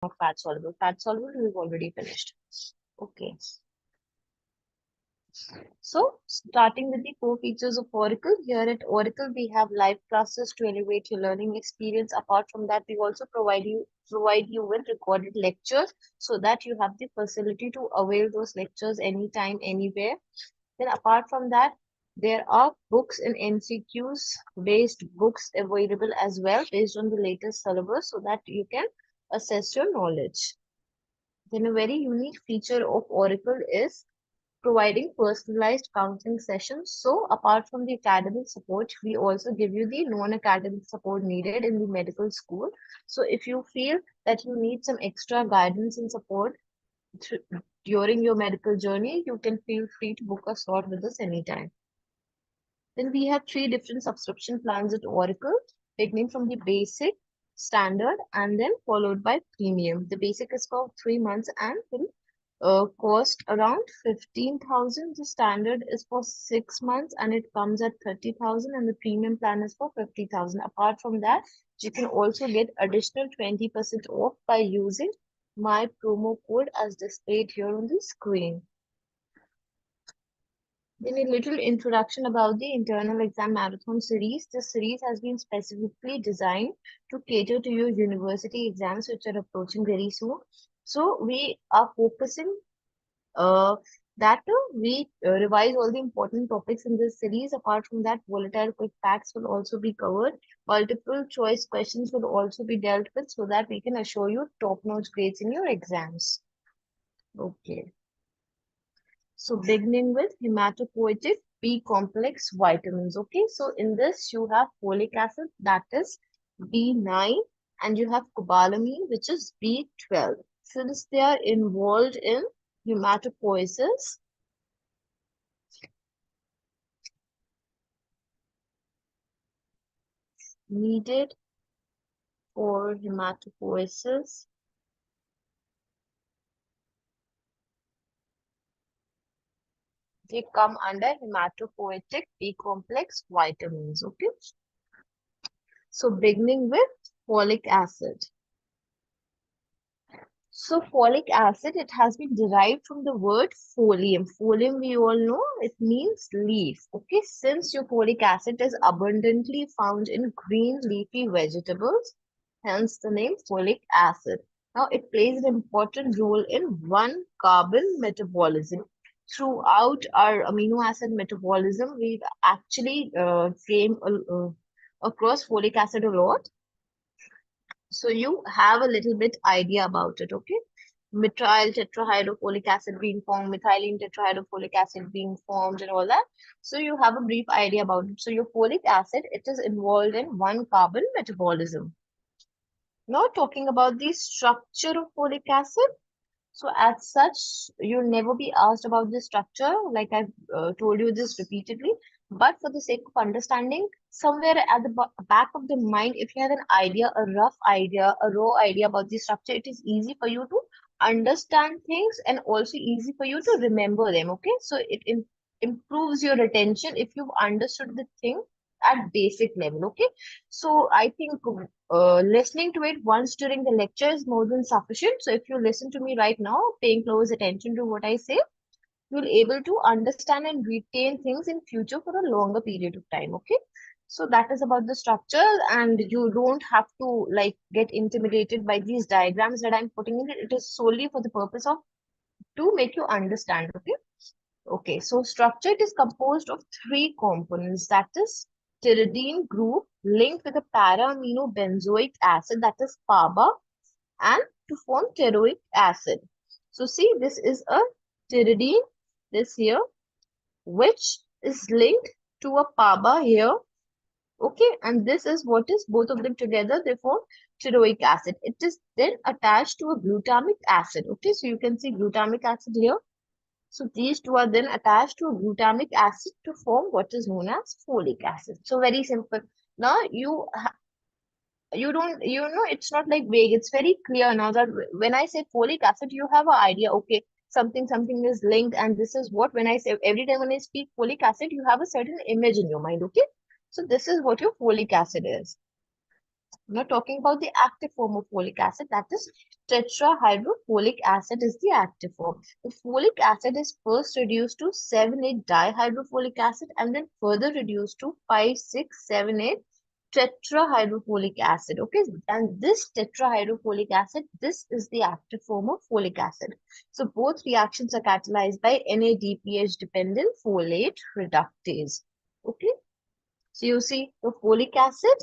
of fat soluble. Fat soluble we've already finished. Okay. So starting with the core features of Oracle, here at Oracle we have live classes to elevate your learning experience. Apart from that, we also provide you with recorded lectures so that you have the facility to avail those lectures anytime, anywhere. Then apart from that, there are books and MCQs based books available as well based on the latest syllabus so that you can assess your knowledge. Then a very unique feature of Oracle is providing personalized counseling sessions. So apart from the academic support, we also give you the non-academic support needed in the medical school. So if you feel that you need some extra guidance and support during your medical journey, you can feel free to book a slot with us anytime. Then we have three different subscription plans at Oracle, beginning from the basic, standard, and then followed by premium. The basic is for 3 months and will cost around 15,000. The standard is for 6 months and it comes at 30,000, and the premium plan is for 50,000. Apart from that, you can also get additional 20% off by using my promo code as displayed here on the screen. Then a little introduction about the internal exam marathon series. This series has been specifically designed to cater to your university exams which are approaching very soon. So we are focusing that we revise all the important topics in this series. Apart from that, volatile quick facts will also be covered. Multiple choice questions will also be dealt with so that we can assure you top-notch grades in your exams. Okay. So beginning with hematopoietic B complex vitamins. Okay, so in this you have folic acid, that is B9, and you have cobalamin, which is B12. Since they are involved in hematopoiesis, needed for hematopoiesis, they come under hematopoietic B complex vitamins. Okay, so beginning with folic acid. So folic acid, it has been derived from the word folium. Folium, we all know, it means leaf. Okay, since your folic acid is abundantly found in green leafy vegetables, hence the name folic acid. Now, it plays an important role in one carbon metabolism. Throughout our amino acid metabolism, we actually came across folic acid a lot. So you have a little bit idea about it, okay? Methyl tetrahydrofolic acid being formed, methylene tetrahydrofolic acid being formed, and all that. So you have a brief idea about it. So your folic acid, it is involved in one carbon metabolism. Now talking about the structure of folic acid. So as such, you'll never be asked about the structure, like I've told you this repeatedly. But for the sake of understanding, somewhere at the back of the mind, if you have an idea, a rough idea, a raw idea about the structure, it is easy for you to understand things and also easy for you to remember them. Okay, so it improves your retention if you've understood the thing at basic level. Okay, so I think listening to it once during the lecture is more than sufficient. So if you listen to me right now, paying close attention to what I say, you'll able to understand and retain things in future for a longer period of time. Okay. So that is about the structure, and you don't have to like get intimidated by these diagrams that I'm putting in. It is solely for the purpose of to make you understand. Okay. Okay, so structure is composed of three components, that is pyridine group linked with a para-amino benzoic acid, that is PABA, and to form steroic acid. So see, this is a pyridine, this here, which is linked to a PABA here. Okay, and this is what is both of them together, they form steroic acid. It is then attached to a glutamic acid. Okay, so you can see glutamic acid here. So these two are then attached to a glutamic acid to form what is known as folic acid. So very simple. Now you don't, you know, it's not like vague. It's very clear now that when I say folic acid, you have an idea. Okay, something is linked, and this is what, when I say, every time when I speak folic acid, you have a certain image in your mind. Okay, so this is what your folic acid is. I'm not talking about the active form of folic acid, that is tetrahydrofolic acid is the active form. The folic acid is first reduced to 7,8-dihydrofolic acid and then further reduced to 5,6,7,8 tetrahydrofolic acid. Okay, and this tetrahydrofolic acid, this is the active form of folic acid. So both reactions are catalyzed by NADPH dependent folate reductase. Okay, so you see the folic acid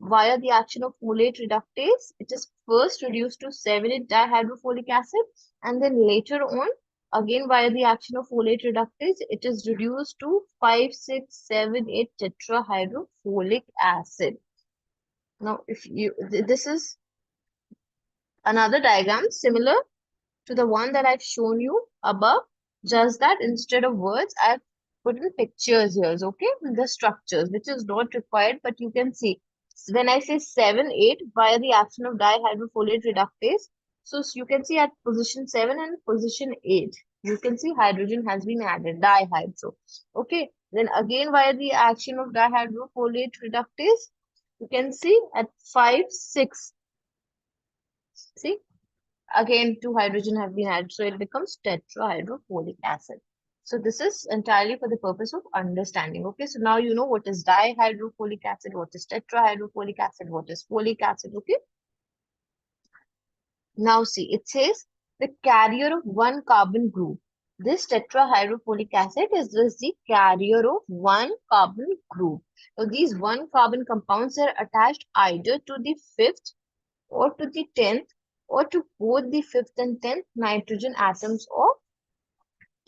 via the action of folate reductase, it is first reduced to 7,8-dihydrofolic acid and then later on, again via the action of folate reductase, it is reduced to 5,6,7,8 tetrahydrofolic acid. Now, if you, this is another diagram similar to the one that I've shown you above, just that instead of words, I've put in pictures here, okay? The structures, which is not required, but you can see. When I say 7, 8, via the action of dihydrofolate reductase, so you can see at position 7 and position 8, you can see hydrogen has been added, dihydro, okay? Then again via the action of dihydrofolate reductase, you can see at 5, 6, see? Again, two hydrogen have been added, so it becomes tetrahydrofolic acid. So this is entirely for the purpose of understanding. Okay, so now you know what is dihydrofolic acid, what is tetrahydrofolic acid, what is folic acid. Okay, now see, it says the carrier of one carbon group. This tetrahydrofolic acid is just the carrier of one carbon group. So these one carbon compounds are attached either to the fifth or to the 10th or to both the 5th and 10th nitrogen atoms of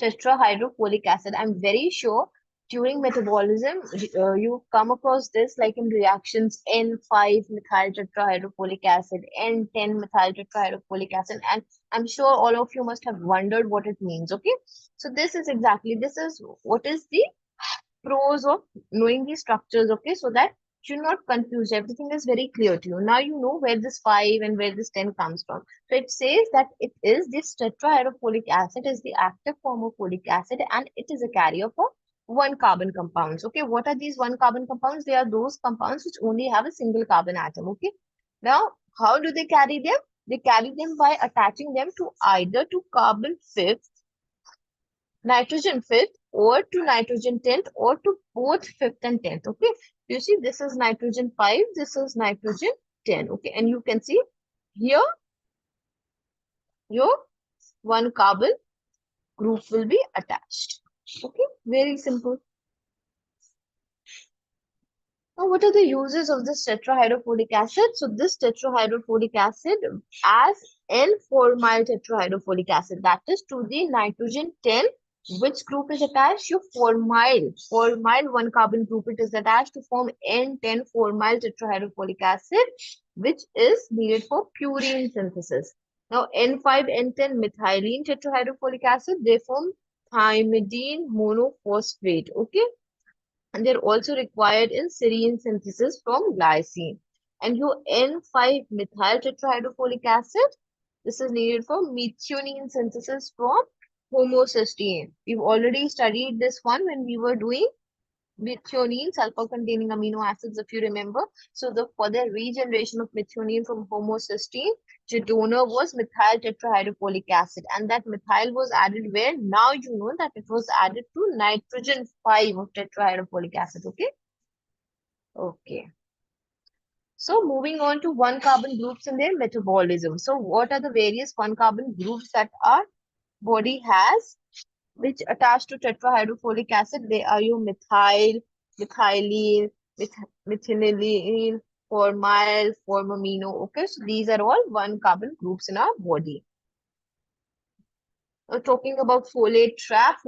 tetrahydrofolic acid. I'm very sure during metabolism, you come across this like in reactions N5 methyl tetrahydrofolic acid, N10 methyl tetrahydrofolic acid, and I'm sure all of you must have wondered what it means. Okay, so this is exactly, this is what is the pros of knowing these structures, okay, so that you're not confused. Everything is very clear to you. Now you know where this 5 and where this 10 comes from. So it says that it is this tetrahydrofolic acid is the active form of folic acid and it is a carrier for one carbon compounds. Okay, what are these one carbon compounds? They are those compounds which only have a single carbon atom. Okay, now how do they carry them? They carry them by attaching them to either to carbon fifth, nitrogen fifth, or to nitrogen 10th, or to both 5th and 10th. Okay, you see this is nitrogen 5, this is nitrogen 10. Okay, and you can see here your one carbon group will be attached. Okay, very simple. Now, what are the uses of this tetrahydrofolic acid? So this tetrahydrofolic acid as N-formyl tetrahydrofolic acid, that is to the nitrogen 10. Which group is attached? Your formyl one carbon group. It is attached to form N10 formyl tetrahydrofolic acid, which is needed for purine synthesis. Now N5, N10 methylene tetrahydrofolic acid, they form thymidine monophosphate. Okay, and they're also required in serine synthesis from glycine. And your N5-methyl tetrahydrofolic acid, this is needed for methionine synthesis from homocysteine. We've already studied this one when we were doing methionine, sulfur-containing amino acids, if you remember. So for the regeneration of methionine from homocysteine, the donor was methyl tetrahydrofolic acid, and that methyl was added where? Now you know that it was added to nitrogen 5 of tetrahydrofolic acid. Okay. Okay. So moving on to one carbon groups and their metabolism. So what are the various one carbon groups that our body has, which attach to tetrahydrofolic acid? They are your methyl, methylene, methionine, formyl, formamino. Okay, so these are all one carbon groups in our body. Talking about folate trap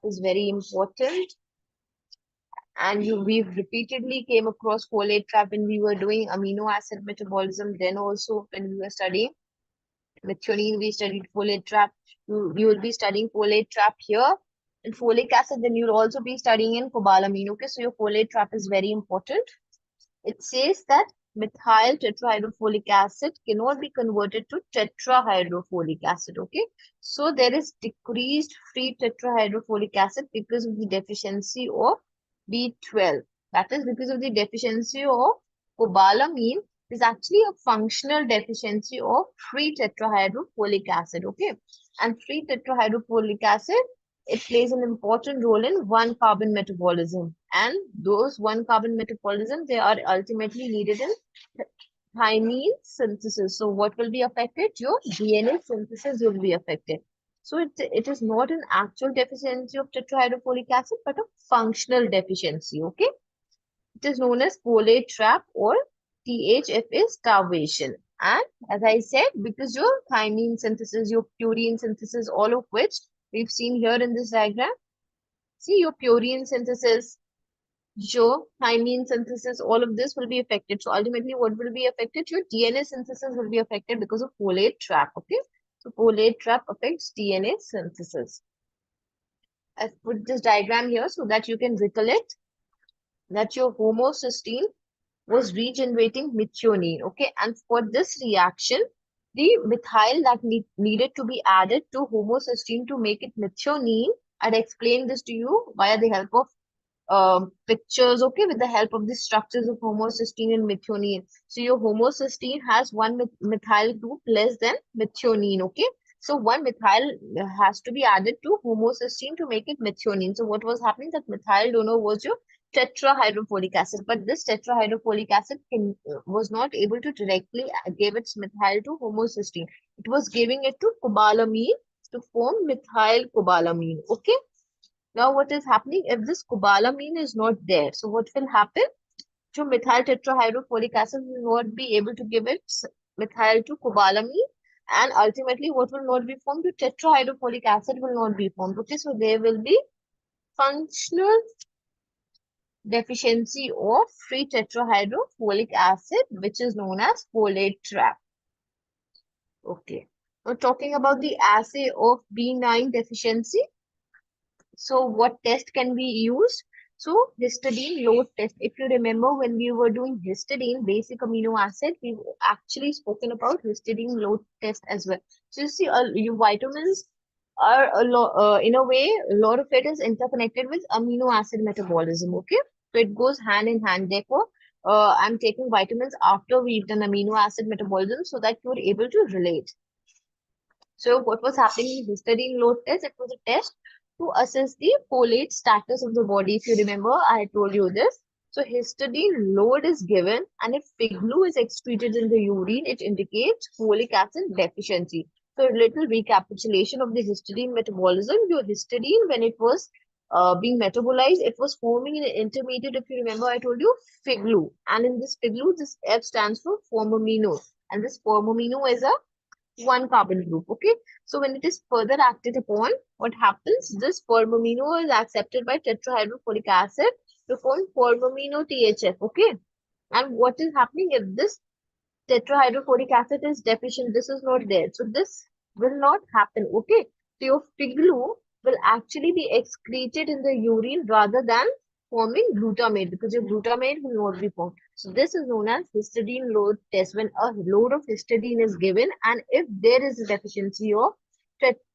is very important. And we've repeatedly came across folate trap when we were doing amino acid metabolism. Then also when we were studying methionine, we studied folate trap. You will be studying folate trap here. And folic acid, then you'll also be studying in cobalamin. Okay, so your folate trap is very important. It says that methyl tetrahydrofolic acid cannot be converted to tetrahydrofolic acid. Okay, so there is decreased free tetrahydrofolic acid because of the deficiency of B12. That is because of the deficiency of cobalamin is actually a functional deficiency of free tetrahydrofolic acid. Okay, and free tetrahydrofolic acid, it plays an important role in one carbon metabolism, and those one carbon metabolism, they are ultimately needed in thymine synthesis. So what will be affected? Your DNA synthesis will be affected. So it is not an actual deficiency of tetrahydrofolic acid, but a functional deficiency. Okay. It is known as folate trap, or THF is starvation. And as I said, because your thymine synthesis, your purine synthesis, all of which we've seen here in this diagram, see your purine synthesis, your thymine synthesis, all of this will be affected. So ultimately, what will be affected? Your DNA synthesis will be affected because of folate trap. Okay. So folate trap affects DNA synthesis. I've put this diagram here so that you can recollect that your homocysteine was regenerating methionine. Okay. And for this reaction, the methyl that needed to be added to homocysteine to make it methionine, I'd explain this to you via the help of pictures, okay, with the help of the structures of homocysteine and methionine. So your homocysteine has one methyl group less than methionine, okay. So one methyl has to be added to homocysteine to make it methionine. So what was happening? That methyl donor was your tetrahydrofolic acid, but this tetrahydrofolic acid was not able to directly give its methyl to homocysteine. It was giving it to cobalamin to form methyl cobalamin, okay. Now, what is happening if this cobalamin is not there? So, what will happen? So, methyl tetrahydrofolic acid will not be able to give its methyl to cobalamin, and ultimately, what will not be formed? The tetrahydrofolic acid will not be formed. Okay, so there will be functional deficiency of free tetrahydrofolic acid, which is known as folate trap. Okay. Now, talking about the assay of B9 deficiency. So what test can be used? So histidine load test. If you remember when we were doing histidine, basic amino acid, we've actually spoken about histidine load test as well. So you see, your vitamins are in a way, a lot of it is interconnected with amino acid metabolism. Okay, so it goes hand in hand. Therefore, I'm taking vitamins after we've done amino acid metabolism so that you're able to relate. So what was happening in histidine load test? It was a test to assess the folate status of the body. If you remember, I told you this. So histidine load is given, and if pig glue is excreted in the urine, it indicates folic acid deficiency. So a little recapitulation of the histidine metabolism. Your histidine, when it was being metabolized, it was forming an intermediate. If you remember, I told you pig glue, and in this pig glue, this F stands for formamino, and this formamino is a one carbon group. Okay, so when it is further acted upon, what happens? This formamino is accepted by tetrahydrofolic acid to form formamino THF. Okay, and what is happening if this tetrahydrofolic acid is deficient? This is not there, so this will not happen. Okay, so your pig glue will actually be excreted in the urine rather than forming glutamate, because your glutamate will not be formed. So this is known as histidine load test. When a load of histidine is given, and if there is a deficiency of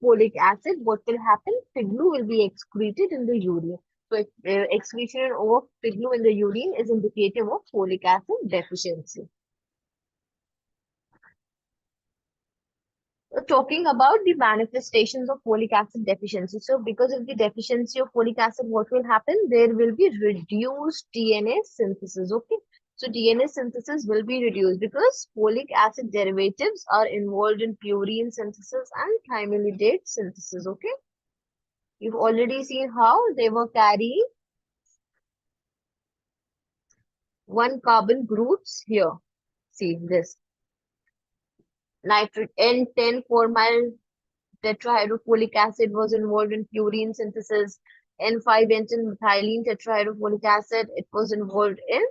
folic acid, what will happen? Pig glue will be excreted in the urine. So excretion of pig glue in the urine is indicative of folic acid deficiency. Talking about the manifestations of folic acid deficiency. So because of the deficiency of folic acid, what will happen? There will be reduced DNA synthesis. Okay. So DNA synthesis will be reduced because folic acid derivatives are involved in purine synthesis and thymidate synthesis. Okay. You've already seen how they were carrying one carbon groups here. See this. Nitrate N10 formyl tetrahydrofolic acid was involved in purine synthesis. N5-enten methylene tetrahydrofolic acid, it was involved in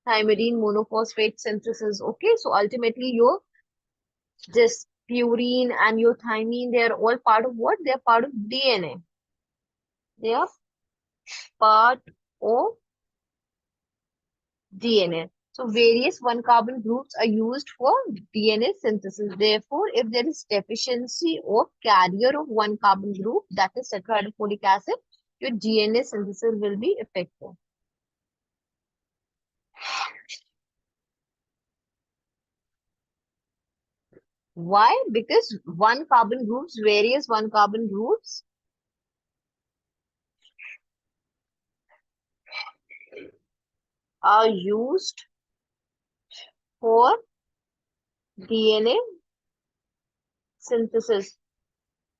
thymidine monophosphate synthesis. Okay, so ultimately your this purine and your thymine, they are all part of what? They are part of DNA. They are part of DNA. So various one carbon groups are used for DNA synthesis. Therefore, if there is deficiency of carrier of one carbon group, that is tetrahydrofolic acid, your DNA synthesis will be effective. Why? Because various one carbon groups are used for DNA synthesis.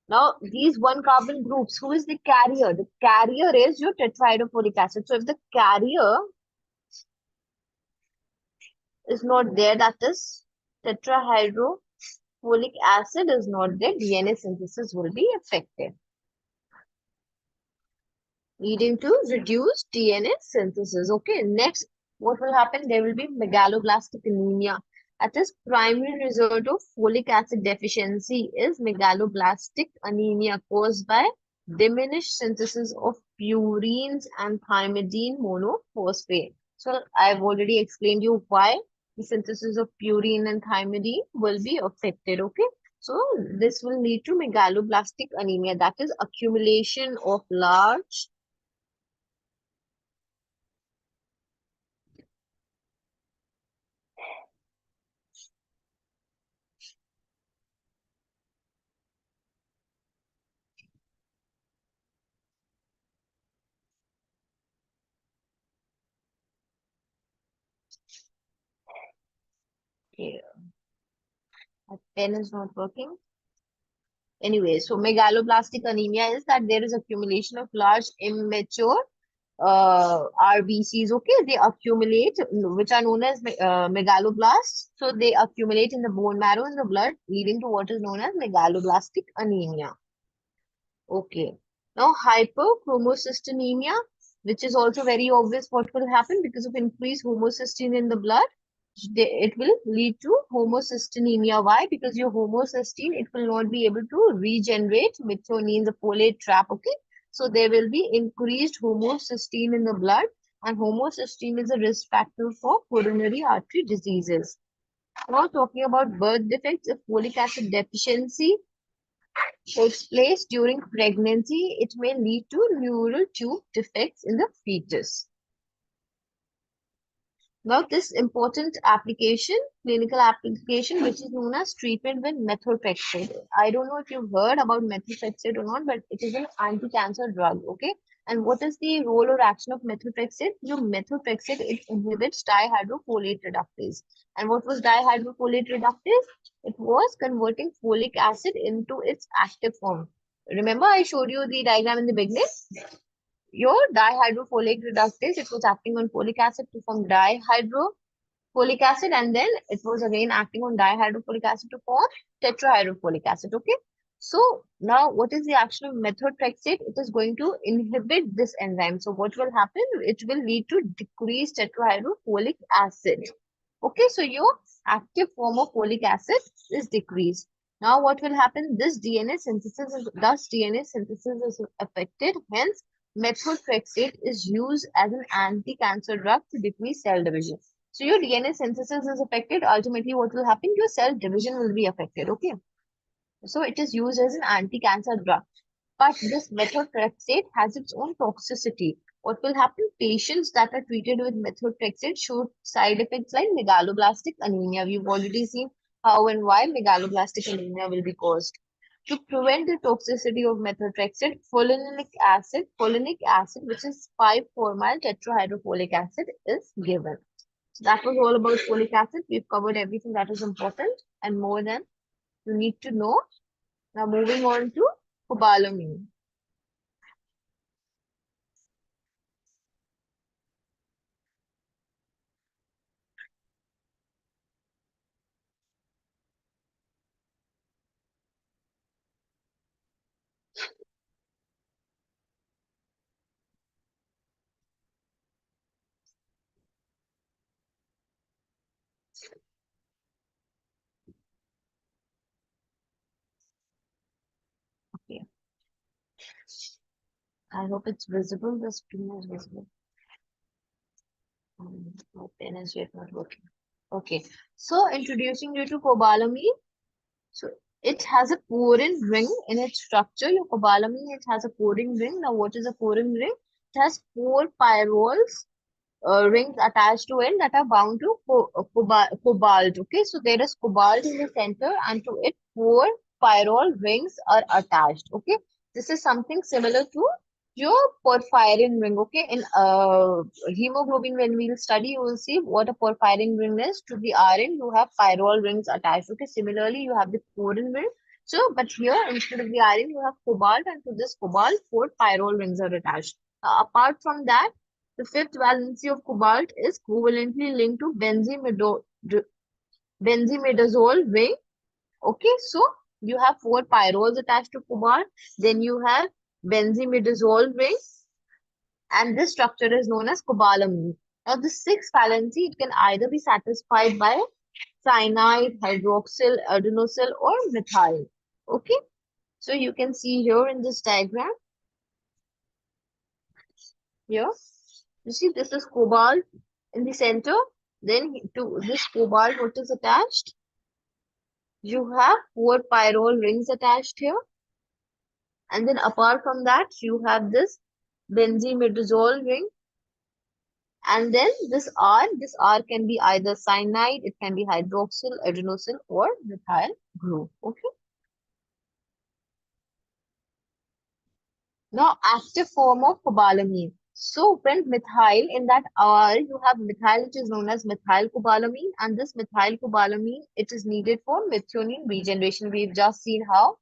Now, these one carbon groups, who is the carrier? The carrier is your tetrahydrofolic acid. So, if the carrier is not there, that is tetrahydrofolic acid is not there, DNA synthesis will be affected, leading to reduced DNA synthesis. Okay, next, what will happen? There will be megaloblastic anemia. That is primary result of folic acid deficiency is megaloblastic anemia caused by diminished synthesis of purines and thymidine monophosphate. So I've already explained you why the synthesis of purine and thymidine will be affected. Okay. So this will lead to megaloblastic anemia, that is accumulation of large. Okay, my pen is not working. Anyway, so megaloblastic anemia is that there is accumulation of large immature RBCs. Okay, they accumulate, which are known as megaloblasts. So they accumulate in the bone marrow in the blood, leading to what is known as megaloblastic anemia. Okay. Now, hyperchromocysteinemia, which is also very obvious what will happen because of increased homocysteine in the blood. It will lead to homocysteinemia. Why? Because your homocysteine, it will not be able to regenerate methionine, the folate trap. Okay. So there will be increased homocysteine in the blood, and homocysteine is a risk factor for coronary artery diseases. Now, talking about birth defects, if folic acid deficiency takes place during pregnancy, it may lead to neural tube defects in the fetus. Now, this important application, clinical application, which is known as treatment with methotrexate. I don't know if you've heard about methotrexate or not, but it is an anti-cancer drug, okay? And what is the role or action of methotrexate? Your methotrexate, it inhibits dihydrofolate reductase. And what was dihydrofolate reductase? It was converting folic acid into its active form. Remember, I showed you the diagram in the beginning? Your dihydrofolic reductase, it was acting on folic acid to form dihydrofolic acid, and then it was again acting on dihydrofolic acid to form tetrahydrofolic acid. Okay. So now what is the action of methotrexate? It is going to inhibit this enzyme. So what will happen? It will lead to decreased tetrahydrofolic acid. Okay, so your active form of folic acid is decreased. Now what will happen? Thus DNA synthesis is affected. Hence, methotrexate is used as an anti-cancer drug to decrease cell division. So your DNA synthesis is affected. Ultimately, what will happen? Your cell division will be affected. Okay. So it is used as an anti-cancer drug. But this methotrexate has its own toxicity. What will happen? Patients that are treated with methotrexate show side effects like megaloblastic anemia. We've already seen how and why megaloblastic anemia will be caused. To prevent the toxicity of methotrexate, folinic acid, which is 5-formyl tetrahydrofolic acid, is given. So that was all about folic acid. We've covered everything that is important and more than you need to know. Now moving on to cobalamin. Okay. I hope it's visible. The screen is visible. My pen is yet not working. Okay. So introducing you to cobalamin. So it has a corin ring in its structure. Your cobalamin, it has a corin ring. Now what is a corin ring? It has 4 pyrols rings attached to it that are bound to cobalt. Okay, so there is cobalt in the center, and to it four pyrrole rings are attached. Okay, this is something similar to your porphyrin ring. Okay, in hemoglobin, when we'll study, you will see what a porphyrin ring is. To the Rn, you have pyrrole rings attached. Okay, similarly, you have the fluorine ring. So, but here instead of the Rn, you have cobalt, and to this cobalt, four pyrrole rings are attached. Apart from that, the fifth valency of cobalt is covalently linked to benzimidazole ring. Okay, so you have four pyrols attached to cobalt. Then you have benzimidazole ring, and this structure is known as cobalamin. Now, the sixth valency, it can either be satisfied by cyanide, hydroxyl, adenosyl, or methyl. Okay, so you can see here in this diagram, here, you see this is cobalt in the center. Then to this cobalt, what is attached? You have four pyrrole rings attached here. And then apart from that, you have this benzimidazole ring. And then this R can be either cyanide, it can be hydroxyl, adenosyl, or methyl group. Okay. Now, active form of cobalamin. So, when methyl in that R, you have methyl, which is known as methyl cobalamin, and this methyl cobalamin, it is needed for methionine regeneration. We've just seen how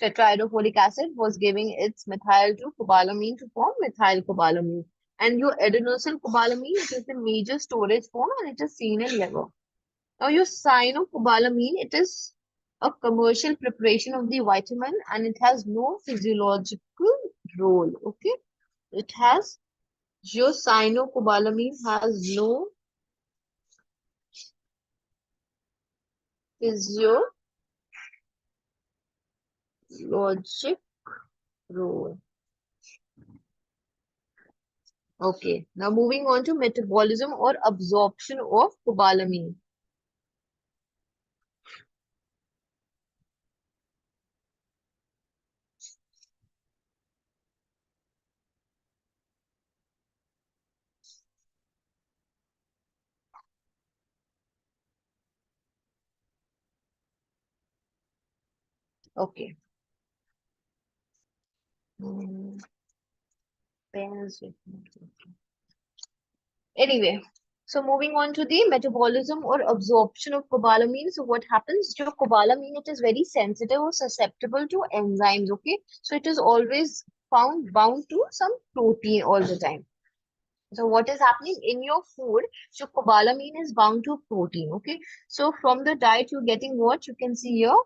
tetrahydrofolic acid was giving its methyl to cobalamin to form methyl cobalamin. And your adenosyl cobalamin, it is the major storage form and it is seen in liver. Now, your cyanocobalamin, it is a commercial preparation of the vitamin and it has no physiological role. Okay, it has your cyanocobalamin has no physiologic role. Okay, now moving on to metabolism or absorption of cobalamin. Okay. Hmm, pens with me. Anyway, so moving on to the metabolism or absorption of cobalamin. So what happens? Your cobalamin, it is very sensitive or susceptible to enzymes. Okay, so it is always found bound to some protein all the time. So what is happening in your food? So cobalamin is bound to protein. Okay, so from the diet you're getting what you can see here.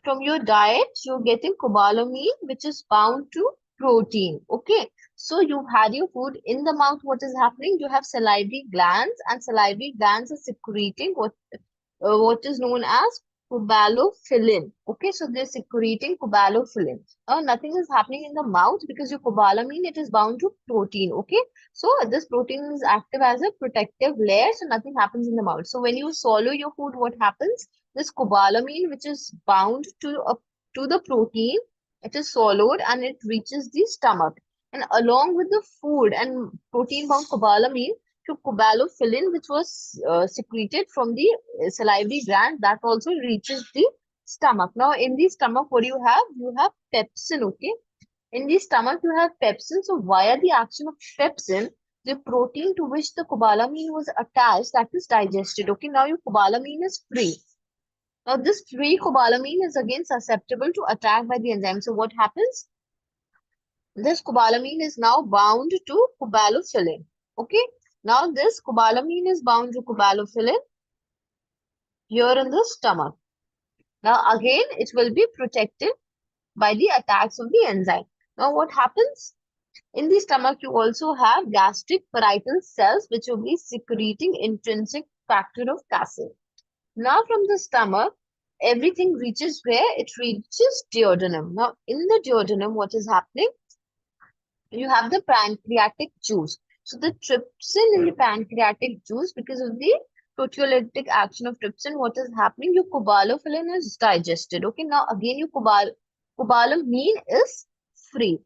From your diet, you're getting cobalamin, which is bound to protein. Okay. So you've had your food in the mouth. What is happening? You have salivary glands, and salivary glands are secreting what is known as cobalamin. Okay, so they're secreting cobalamin. Nothing is happening in the mouth because your cobalamin, it is bound to protein. Okay, so this protein is active as a protective layer, so nothing happens in the mouth. So when you swallow your food, what happens? This cobalamin, which is bound to the protein, it is swallowed and it reaches the stomach. And along with the food and protein-bound cobalamin, to cobalamin, which was secreted from the salivary gland, that also reaches the stomach. Now, in the stomach, what do you have? You have pepsin, okay? In the stomach, you have pepsin. So, via the action of pepsin, the protein to which the cobalamin was attached, that is digested, okay? Now, your cobalamin is free. Now, this free cobalamin is again susceptible to attack by the enzyme. So, what happens? This cobalamin is now bound to cobalamin. Okay. Now this cobalamin is bound to cobalamin here in the stomach. Now again, it will be protected by the attacks of the enzyme. Now what happens? In the stomach, you also have gastric parietal cells which will be secreting intrinsic factor of acid. Now from the stomach, everything reaches where? It reaches duodenum. Now in the duodenum, what is happening? You have the pancreatic juice. So the trypsin in the pancreatic juice, because of the proteolytic action of trypsin, what is happening? Your cobalamin is digested. Okay, now again your cobalamin is free.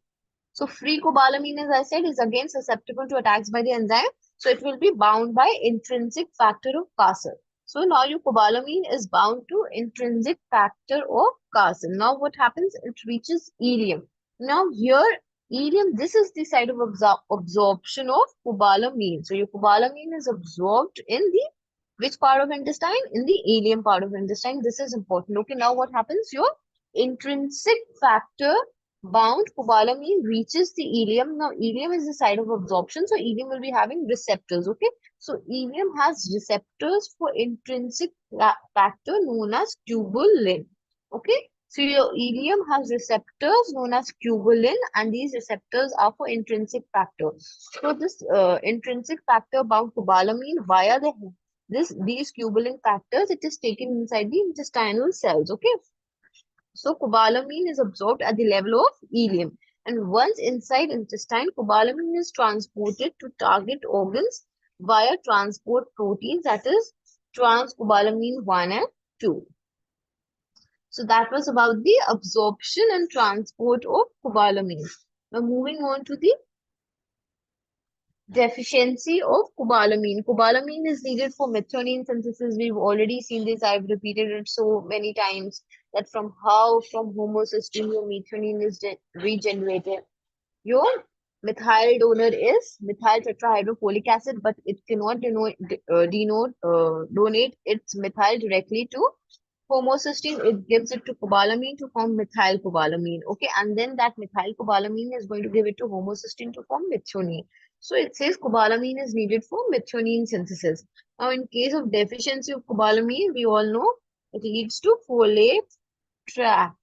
So free cobalamin, as I said, is again susceptible to attacks by the enzyme. So it will be bound by intrinsic factor of Carson. So now your cobalamin is bound to intrinsic factor of Carson. Now what happens? It reaches ileum. Now here, ileum, this is the site of absorption of cobalamin. So your cobalamin is absorbed in the which part of intestine? In the ileum part of intestine. This is important. Okay, now what happens? Your intrinsic factor bound cobalamin reaches the ileum. Now, ileum is the site of absorption, so ileum will be having receptors. Okay, so ileum has receptors for intrinsic factor known as tubulin. Okay, so your ileum has receptors known as tubulin, and these receptors are for intrinsic factor. So this intrinsic factor bound cobalamin via these tubulin factors, it is taken inside the intestinal cells. Okay, so cobalamin is absorbed at the level of ileum. And once inside intestine, cobalamin is transported to target organs via transport proteins, that is transcobalamin 1 and 2. So that was about the absorption and transport of cobalamin. Now moving on to the deficiency of cobalamin. Cobalamin is needed for methionine synthesis. We've already seen this. I've repeated it so many times that from homocysteine your methionine is regenerated. Your methyl donor is methyl tetrahydrofolic acid, but it cannot donate its methyl directly to homocysteine. It gives it to cobalamin to form methyl cobalamin. Okay, and then that methyl cobalamin is going to give it to homocysteine to form methionine. So it says cobalamin is needed for methionine synthesis. Now, in case of deficiency of cobalamin, we all know it leads to folate trap.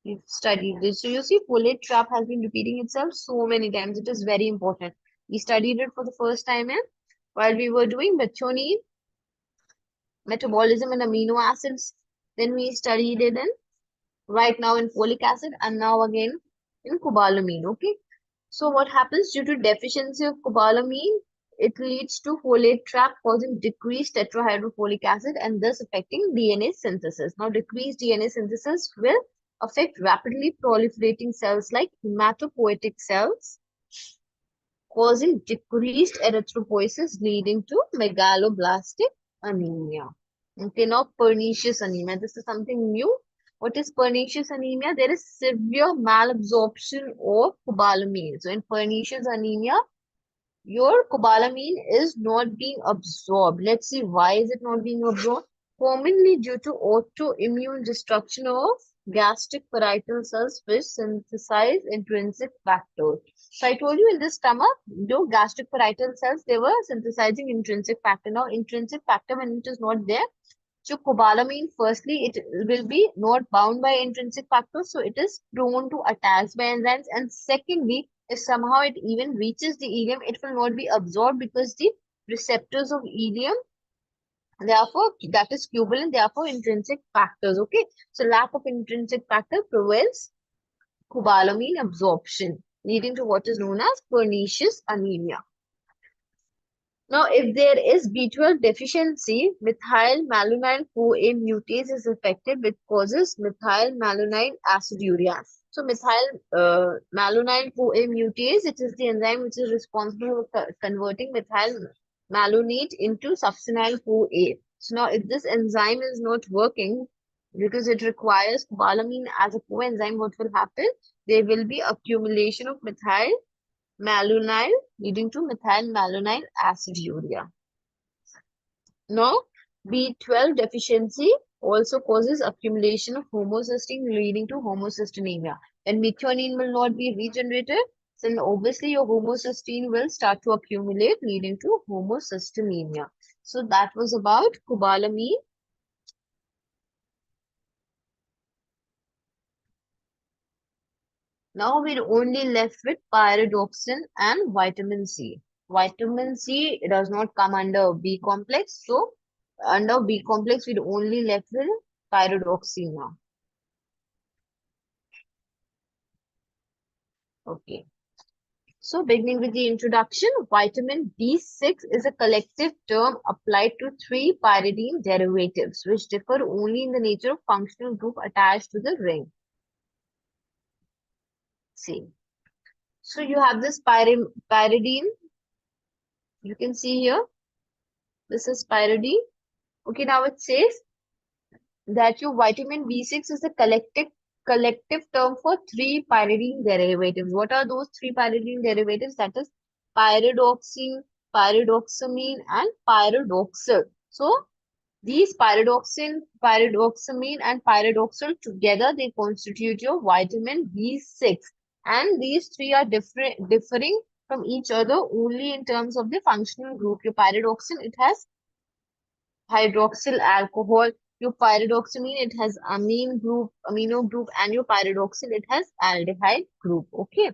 We've studied this. So you see, folate trap has been repeating itself so many times. It is very important. We studied it for the first time and while we were doing methionine metabolism and amino acids. Then we studied it in right now in folic acid and now again in cobalamin. Okay. So what happens due to deficiency of cobalamin? It leads to folate trap causing decreased tetrahydrofolic acid and thus affecting DNA synthesis. Now decreased DNA synthesis will affect rapidly proliferating cells like hematopoietic cells, causing decreased erythropoiesis leading to megaloblastic anemia. Okay, now pernicious anemia. This is something new. What is pernicious anemia? There is severe malabsorption of cobalamin. So in pernicious anemia, your cobalamin is not being absorbed. Let's see why is it not being absorbed. Commonly due to autoimmune destruction of gastric parietal cells which synthesize intrinsic factors. So I told you in the stomach, your gastric parietal cells, they were synthesizing intrinsic factor. Now intrinsic factor, when it is not there, so cobalamin, firstly, it will be not bound by intrinsic factors, so it is prone to attacks by enzymes. And secondly, if somehow it even reaches the ileum, it will not be absorbed because the receptors of ileum, therefore, that is tubulin, therefore intrinsic factors. Okay, so lack of intrinsic factor prevents cobalamin absorption, leading to what is known as pernicious anemia. Now, if there is B12 deficiency, methyl malonyl CoA mutase is affected, which causes methyl malonyl aciduria. So, methyl malonyl CoA mutase, it is the enzyme which is responsible for converting methyl malonate into succinyl CoA. So, now if this enzyme is not working because it requires cobalamin as a coenzyme, what will happen? There will be accumulation of methyl malonyl leading to methyl malonyl aciduria. Now, B12 deficiency also causes accumulation of homocysteine leading to homocystinemia. When methionine will not be regenerated, then obviously your homocysteine will start to accumulate leading to homocystinemia. So that was about cobalamin. Now we're only left with pyridoxine and vitamin C. Vitamin C does not come under B complex. So under B complex, we're only left with pyridoxine now. Okay. So beginning with the introduction, vitamin B6 is a collective term applied to three pyridine derivatives, which differ only in the nature of functional group attached to the ring. See. So you have this pyridine. You can see here, this is pyridine. Okay, now it says that your vitamin B6 is a collective term for three pyridine derivatives. What are those three pyridine derivatives? That is pyridoxine, pyridoxamine, and pyridoxal. So these pyridoxamine, and pyridoxal together they constitute your vitamin B6. And these three are differing from each other only in terms of the functional group. Your pyridoxine, it has hydroxyl alcohol. Your pyridoxamine, it has amino group, and your pyridoxal, it has aldehyde group. Okay.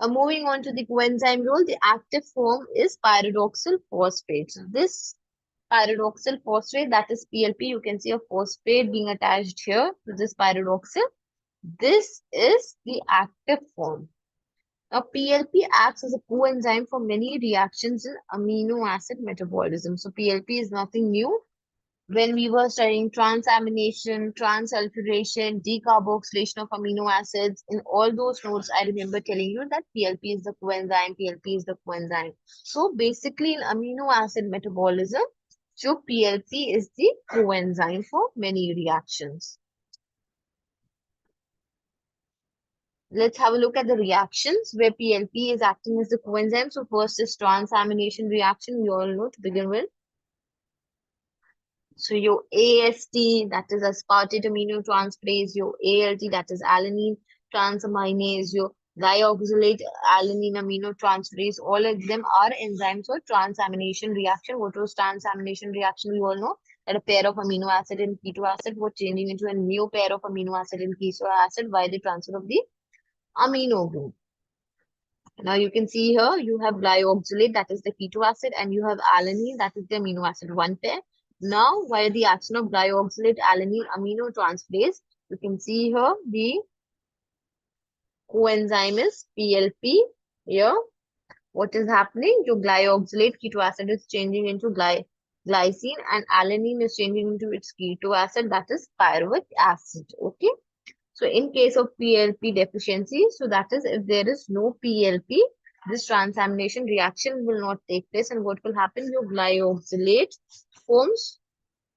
Moving on to the coenzyme role, the active form is pyridoxal phosphate. So this pyridoxal phosphate, that is PLP, you can see a phosphate being attached here to this pyridoxal. This is the active form. Now, PLP acts as a coenzyme for many reactions in amino acid metabolism. So, PLP is nothing new. When we were studying transamination, transulfuration, decarboxylation of amino acids, in all those notes, I remember telling you that PLP is the coenzyme, PLP is the coenzyme. So basically in amino acid metabolism, so PLP is the coenzyme for many reactions. Let's have a look at the reactions where PLP is acting as the coenzyme. So first is transamination reaction, we all know to begin with. So your AST, that is aspartate aminotransferase, your ALT, that is alanine transaminase, your dioxylate alanine aminotransferase, all of them are enzymes for transamination reaction. What was transamination reaction? We all know that a pair of amino acid and keto acid were changing into a new pair of amino acid and keto acid by the transfer of the amino group. Now you can see here, you have glyoxylate, that is the keto acid, and you have alanine, that is the amino acid, one pair. Now, via the action of glyoxylate alanine aminotransferase, you can see here the coenzyme is PLP. Here, what is happening? Your glyoxylate keto acid is changing into glycine, and alanine is changing into its keto acid, that is pyruvic acid. Okay. So in case of PLP deficiency, so that is if there is no PLP, this transamination reaction will not take place, and what will happen? Your glyoxylate forms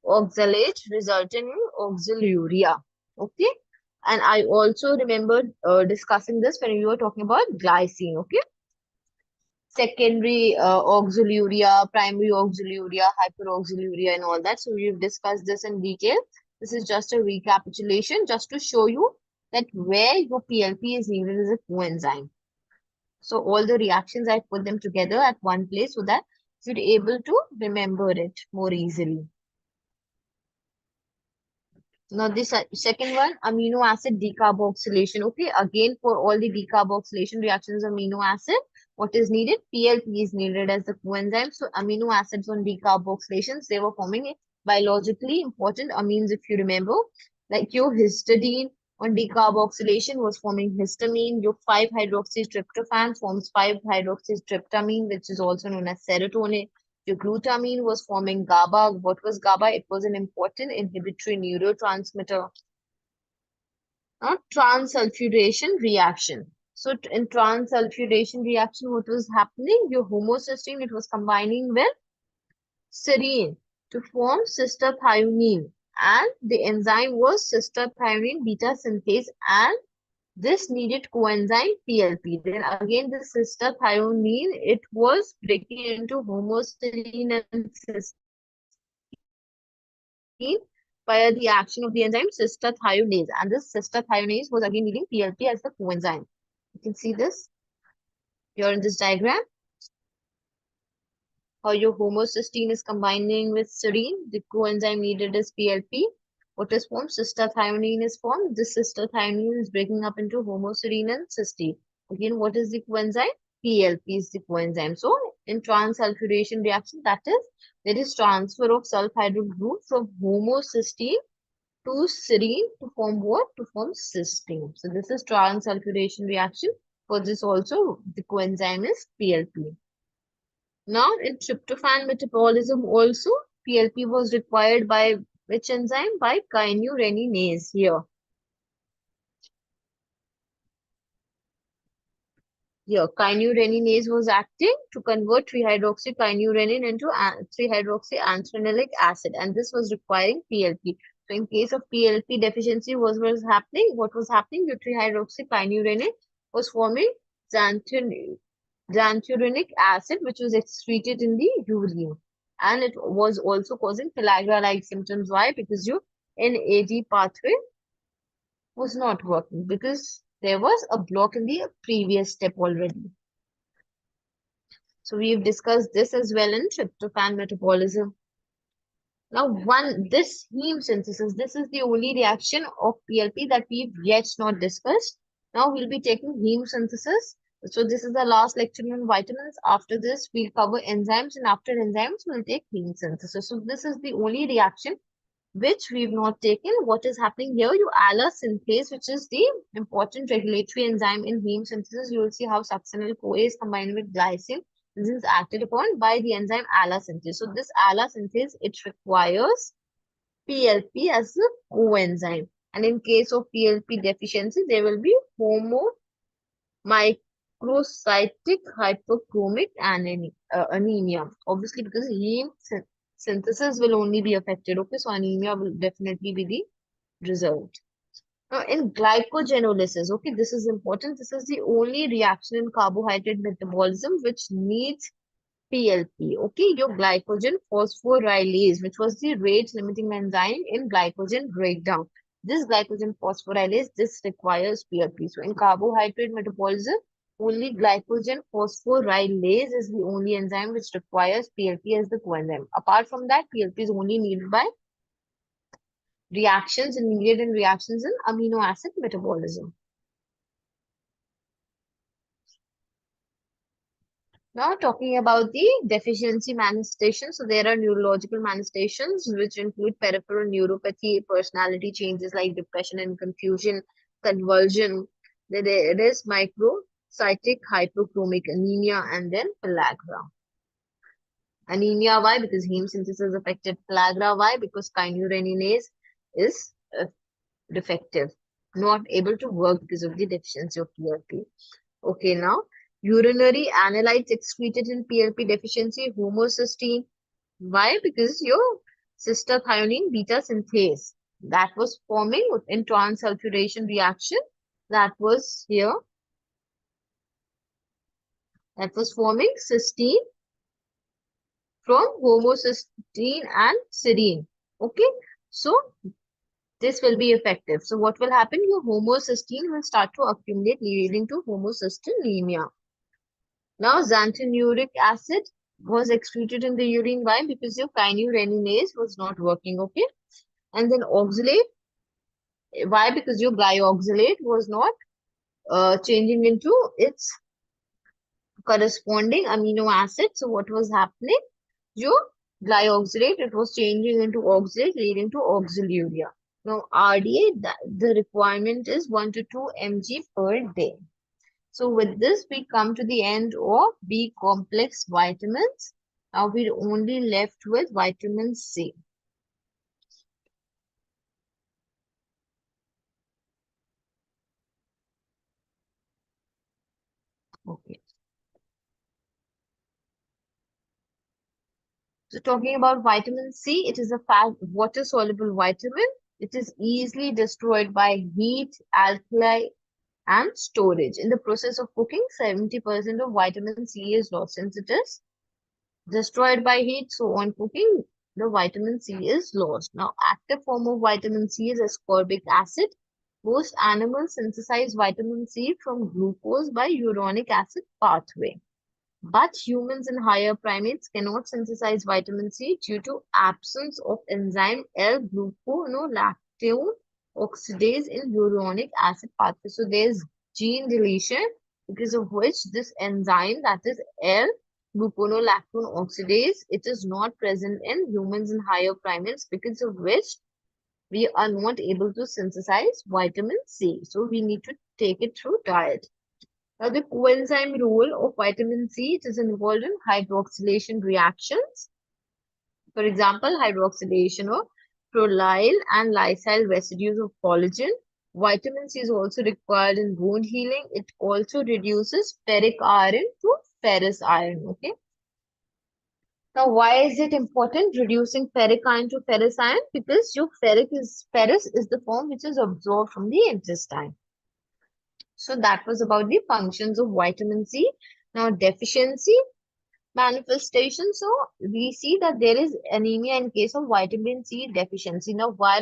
oxalate resulting in oxaluria. Okay. And I also remember discussing this when we were talking about glycine. Okay. Secondary oxaluria, primary oxaluria, hyperoxaluria, and all that. So we've discussed this in detail. This is just a recapitulation just to show you that where your PLP is needed as a coenzyme. So all the reactions, I put them together at one place so that you're able to remember it more easily. Now, this second one, amino acid decarboxylation. Okay, again, for all the decarboxylation reactions of amino acid, what is needed? PLP is needed as the coenzyme. So, amino acids on decarboxylations, they were forming biologically important amines, if you remember. Like your histidine on decarboxylation was forming histamine. Your 5-hydroxytryptophan forms 5-hydroxytryptamine, which is also known as serotonin. Your glutamine was forming GABA. What was GABA? It was an important inhibitory neurotransmitter. Transsulfuration reaction. So in transsulfuration reaction, what was happening? Your homocysteine, it was combining with serine to form cystathionine. And the enzyme was cystathionine beta synthase, and this needed coenzyme PLP. Then again, the cystathionine, it was breaking into homoserine and via the action of the enzyme cystathionase. And this cystathionase was again needing PLP as the coenzyme. You can see this here in this diagram. How your homocysteine is combining with serine. The coenzyme needed is PLP. What is formed? Cystathionine is formed. This cystathionine is breaking up into homoserine and cysteine. Again, what is the coenzyme? PLP is the coenzyme. So, in transsulfuration reaction, that is, there is transfer of sulfhydryl group from homocysteine to serine to form what? To form cysteine. So, this is transsulfuration reaction. For this also, the coenzyme is PLP. Now, in tryptophan metabolism also, PLP was required by which enzyme? By kynureninase here. Here, kynureninase was acting to convert 3-hydroxykynurenin into 3-hydroxyanthranilic acid, and this was requiring PLP. So, in case of PLP deficiency, what was happening? What was happening? The 3-hydroxykynurenin was forming xanthurenic acid, which was excreted in the urine, and it was also causing pellagra-like symptoms. Why? Because your NAD pathway was not working because there was a block in the previous step already. So we've discussed this as well in tryptophan metabolism. Now, this heme synthesis, this is the only reaction of PLP that we've yet not discussed. Now we'll be taking heme synthesis. So this is the last lecture on vitamins. After this, we'll cover enzymes, and after enzymes, we'll take heme synthesis. So this is the only reaction which we've not taken. What is happening here? You ALA synthase, which is the important regulatory enzyme in heme synthesis. You will see how succinyl-CoA is combined with glycine. This is acted upon by the enzyme ALA synthase. So this ALA synthase, it requires PLP as a coenzyme. And in case of PLP deficiency, there will be microcytic hyperchromic anemia. Obviously, because heme synthesis will only be affected. Okay, so anemia will definitely be the result. Now, in glycogenolysis, okay, this is important. This is the only reaction in carbohydrate metabolism which needs PLP. Okay, your glycogen phosphorylase, which was the rate limiting enzyme in glycogen breakdown. This glycogen phosphorylase, this requires PLP. So, in carbohydrate metabolism, only glycogen phosphorylase is the only enzyme which requires PLP as the coenzyme. Apart from that, PLP is only needed by reactions and needed in reactions in amino acid metabolism. Now talking about the deficiency manifestations. So there are neurological manifestations which include peripheral neuropathy, personality changes like depression and confusion, convulsion. There is microcytic hypochromic anemia and then pellagra. Anemia, why? Because heme synthesis affected. Pellagra, why? Because kynureninase is defective, not able to work because of the deficiency of PLP. Okay, now urinary analytes excreted in PLP deficiency, homocysteine. Why? Because your cystathionine beta synthase that was forming in transsulfuration reaction, that was here, that was forming cysteine from homocysteine and serine. Okay, so this will be effective. So what will happen? Your homocysteine will start to accumulate, leading to homocystinemia. Now, xanthiniuric acid was excreted in the urine. Why? Because your kynureninase was not working, okay? And then oxalate. Why? Because your glyoxylate was not changing into its corresponding amino acid. So what was happening? Your glyoxylate, it was changing into oxalate, leading to oxaluria. Now, RDA, the requirement is 1 to 2 mg per day. So with this, we come to the end of B complex vitamins. Now we're only left with vitamin C. Okay. So talking about vitamin C, it is a water-soluble vitamin. It is easily destroyed by heat, alkali, and storage. In the process of cooking, 70% of vitamin C is lost. Since it is destroyed by heat, so on cooking, the vitamin C is lost. Now, active form of vitamin C is ascorbic acid. Most animals synthesize vitamin C from glucose by uronic acid pathway. But humans and higher primates cannot synthesize vitamin C due to absence of enzyme L-gluconolactone oxidase in uronic acid pathway. So there's gene deletion because of which this enzyme, that is L-gluconolactone oxidase, it is not present in humans and higher primates, because of which we are not able to synthesize vitamin C. So we need to take it through diet. Now, the coenzyme role of vitamin C, it is involved in hydroxylation reactions. For example, hydroxylation of prolyl and lysyl residues of collagen, Vitamin C is also required in wound healing. It also reduces ferric iron to ferrous iron. Okay. Now, why is it important reducing ferric iron to ferrous iron? Because your ferrous is the form which is absorbed from the intestine. So that was about the functions of vitamin C. Now, deficiency manifestation. So we see that there is anemia in case of vitamin C deficiency. Now, why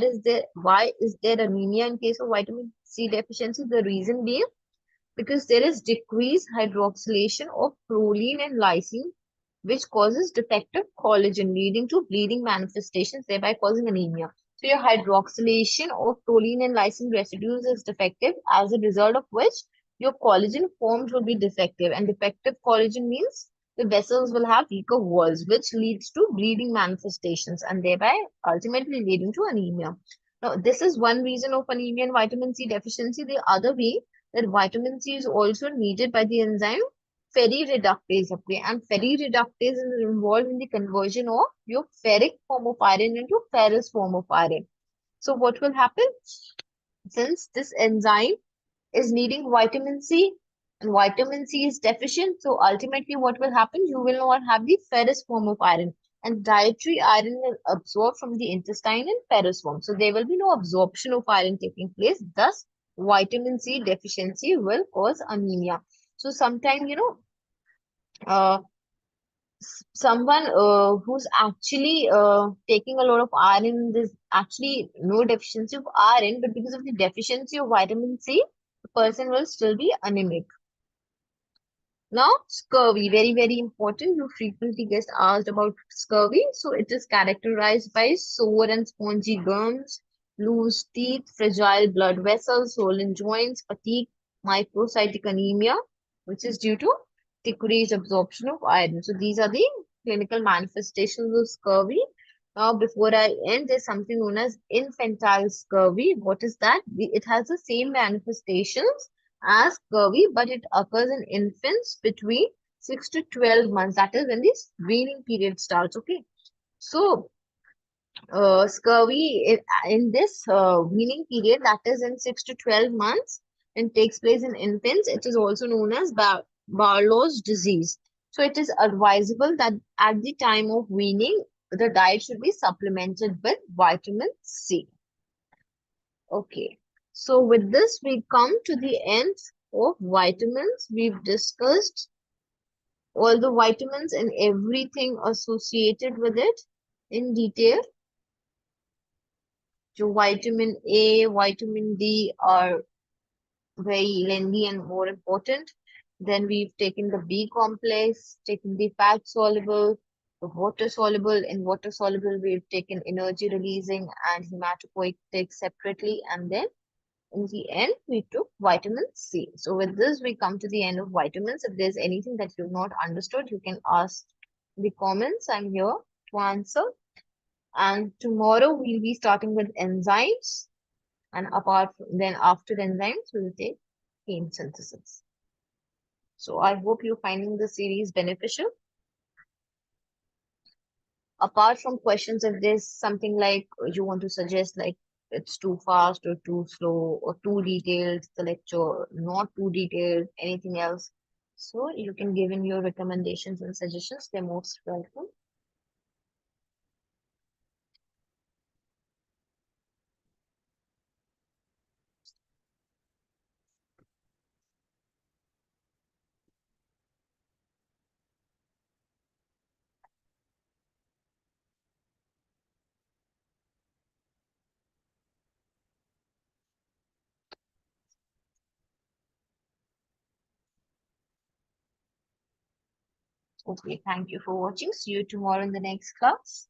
is there anemia in case of vitamin C deficiency? The reason being because there is decreased hydroxylation of proline and lysine, which causes defective collagen, leading to bleeding manifestations, thereby causing anemia. So your hydroxylation of proline and lysine residues is defective, as a result of which your collagen forms will be defective. And defective collagen means the vessels will have weaker walls, which leads to bleeding manifestations and thereby ultimately leading to anemia. Now, this is one reason of anemia and vitamin C deficiency. The other way that vitamin C is also needed by the enzyme ferrireductase. Okay, and ferrireductase is involved in the conversion of your ferric form of iron into ferrous form of iron. So what will happen? Since this enzyme is needing vitamin C and vitamin C is deficient, so ultimately what will happen? You will not have the ferrous form of iron, and dietary iron will absorb from the intestine in ferrous form. So there will be no absorption of iron taking place. Thus, vitamin C deficiency will cause anemia. So sometime, uh, someone who's actually taking a lot of iron, there's actually no deficiency of iron, but because of the deficiency of vitamin C, the person will still be anemic. Now, scurvy, very, very important. You frequently get asked about scurvy. So, it is characterized by sore and spongy gums, loose teeth, fragile blood vessels, swollen joints, fatigue, microcytic anemia, which is due to decreased absorption of iron. So, these are the clinical manifestations of scurvy. Now, before I end, there's something known as infantile scurvy. What is that? It has the same manifestations as scurvy, but it occurs in infants between 6 to 12 months. That is when this weaning period starts. Okay. So, scurvy in this weaning period, that is in 6 to 12 months, and takes place in infants. It is also known as Barlow's disease. So, it is advisable that at the time of weaning, the diet should be supplemented with vitamin C. Okay. So with this, we come to the end of vitamins. We've discussed all the vitamins and everything associated with it in detail. So vitamin A, vitamin D are very lengthy and more important. Then we've taken the B complex, taken the fat soluble, the water soluble. In water soluble, we've taken energy releasing and hematopoietic separately, and then in the end, we took vitamin C. So with this, we come to the end of vitamins. If there's anything that you've not understood, you can ask in the comments. I'm here to answer. And tomorrow we'll be starting with enzymes. And then after enzymes, we'll take heme synthesis. So I hope you're finding the series beneficial. Apart from questions, if there's something like you want to suggest, like it's too fast or too slow or too detailed, the lecture, not too detailed, anything else. So you can give in your recommendations and suggestions. They're most welcome. Okay, thank you for watching. See you tomorrow in the next class.